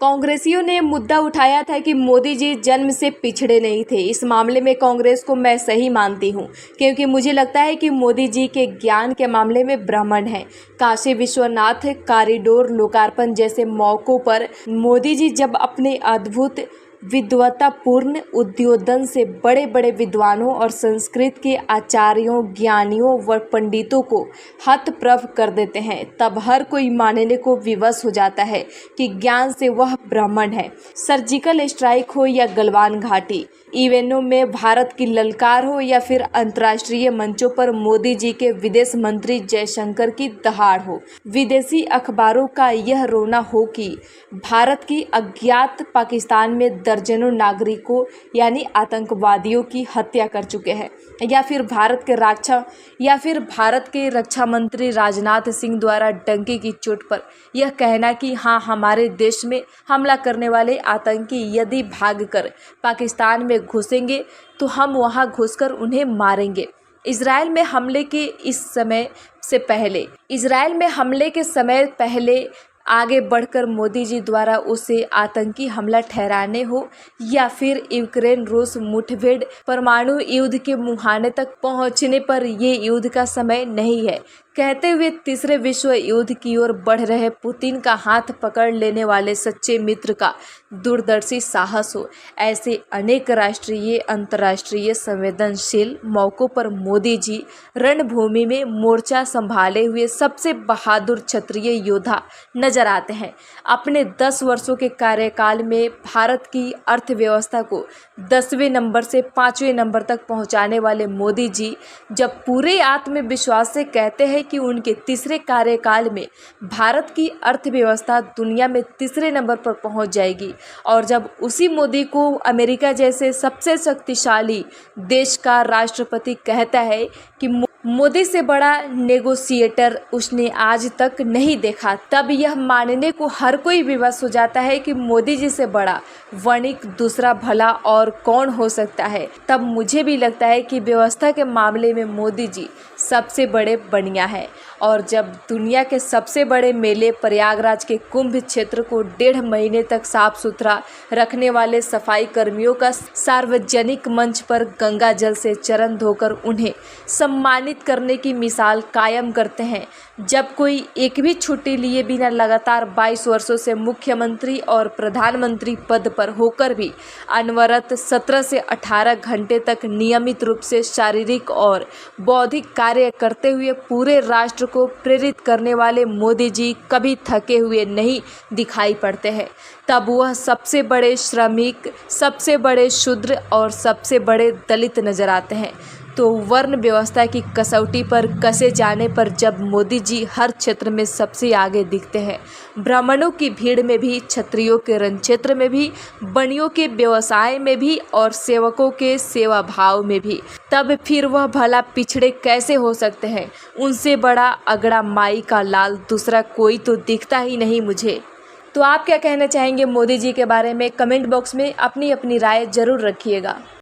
कांग्रेसियों ने मुद्दा उठाया था कि मोदी जी जन्म से पिछड़े नहीं थे। इस मामले में कांग्रेस को मैं सही मानती हूं, क्योंकि मुझे लगता है कि मोदी जी के ज्ञान के मामले में ब्राह्मण हैं। काशी विश्वनाथ कॉरिडोर लोकार्पण जैसे मौक़ों पर मोदी जी जब अपने अद्भुत विद्वतापूर्ण उद्बोधन से बड़े बड़े विद्वानों और संस्कृत के आचार्यों, ज्ञानियों व पंडितों को हतप्रभ कर देते हैं, तब हर कोई मानने को विवश हो जाता है कि ज्ञान से वह ब्राह्मण है। सर्जिकल स्ट्राइक हो या गलवान घाटी, इवेंटों में भारत की ललकार हो या फिर अंतर्राष्ट्रीय मंचों पर मोदी जी के विदेश मंत्री जयशंकर की दहाड़ हो, विदेशी अखबारों का यह रोना हो कि भारत की अज्ञात पाकिस्तान में दर्जनों नागरिकों यानी आतंकवादियों की हत्या कर चुके हैं, या फिर भारत के रक्षा मंत्री राजनाथ सिंह द्वारा डंके की चोट पर यह कहना कि हाँ, हमारे देश में हमला करने वाले आतंकी यदि भागकर पाकिस्तान में घुसेंगे तो हम वहां घुसकर उन्हें मारेंगे। इजराइल में हमले के समय पहले आगे बढ़कर मोदी जी द्वारा उसे आतंकी हमला ठहराने हो, या फिर यूक्रेन रूस मुठभेड़ परमाणु युद्ध के मुहाने तक पहुंचने पर ये युद्ध का समय नहीं है कहते हुए तीसरे विश्व युद्ध की ओर बढ़ रहे पुतिन का हाथ पकड़ लेने वाले सच्चे मित्र का दूरदर्शी साहस हो। ऐसे अनेक राष्ट्रीय अंतर्राष्ट्रीय संवेदनशील मौक़ों पर मोदी जी रणभूमि में मोर्चा संभाले हुए सबसे बहादुर क्षत्रिय योद्धा नजर आते हैं। अपने 10 वर्षों के कार्यकाल में भारत की अर्थव्यवस्था को 10वें नंबर से 5वें नंबर तक पहुंचाने वाले मोदी जी जब पूरे आत्मविश्वास से कहते हैं कि उनके तीसरे कार्यकाल में भारत की अर्थव्यवस्था दुनिया में तीसरे नंबर पर पहुंच जाएगी, और जब उसी मोदी को अमेरिका जैसे सबसे शक्तिशाली देश का राष्ट्रपति कहता है कि मोदी से बड़ा नेगोशिएटर उसने आज तक नहीं देखा, तब यह मानने को हर कोई विवश हो जाता है कि मोदी जी से बड़ा वणिक दूसरा भला और कौन हो सकता है। तब मुझे भी लगता है कि व्यवस्था के मामले में मोदी जी सबसे बड़े बनिया हैं। और जब दुनिया के सबसे बड़े मेले प्रयागराज के कुंभ क्षेत्र को 1.5 महीने तक साफ सुथरा रखने वाले सफाई कर्मियों का सार्वजनिक मंच पर गंगा जल से चरण धोकर उन्हें सम्मानित करने की मिसाल कायम करते हैं, जब कोई एक भी छुट्टी लिए बिना लगातार 22 वर्षों से मुख्यमंत्री और प्रधानमंत्री पद पर होकर भी अनवरत 17 से 18 घंटे तक नियमित रूप से शारीरिक और बौद्धिक कार्य करते हुए पूरे राष्ट्र को प्रेरित करने वाले मोदी जी कभी थके हुए नहीं दिखाई पड़ते हैं, तब वह सबसे बड़े श्रमिक, सबसे बड़े शूद्र और सबसे बड़े दलित नजर आते हैं। तो वर्ण व्यवस्था की कसौटी पर कसे जाने पर जब मोदी जी हर क्षेत्र में सबसे आगे दिखते हैं, ब्राह्मणों की भीड़ में भी, क्षत्रियों के रण क्षेत्र में भी, बनियों के व्यवसाय में भी और सेवकों के सेवा भाव में भी, तब फिर वह भला पिछड़े कैसे हो सकते हैं। उनसे बड़ा अगड़ा माई का लाल दूसरा कोई तो दिखता ही नहीं मुझे। तो आप क्या कहना चाहेंगे मोदी जी के बारे में? कमेंट बॉक्स में अपनी अपनी राय जरूर रखिएगा।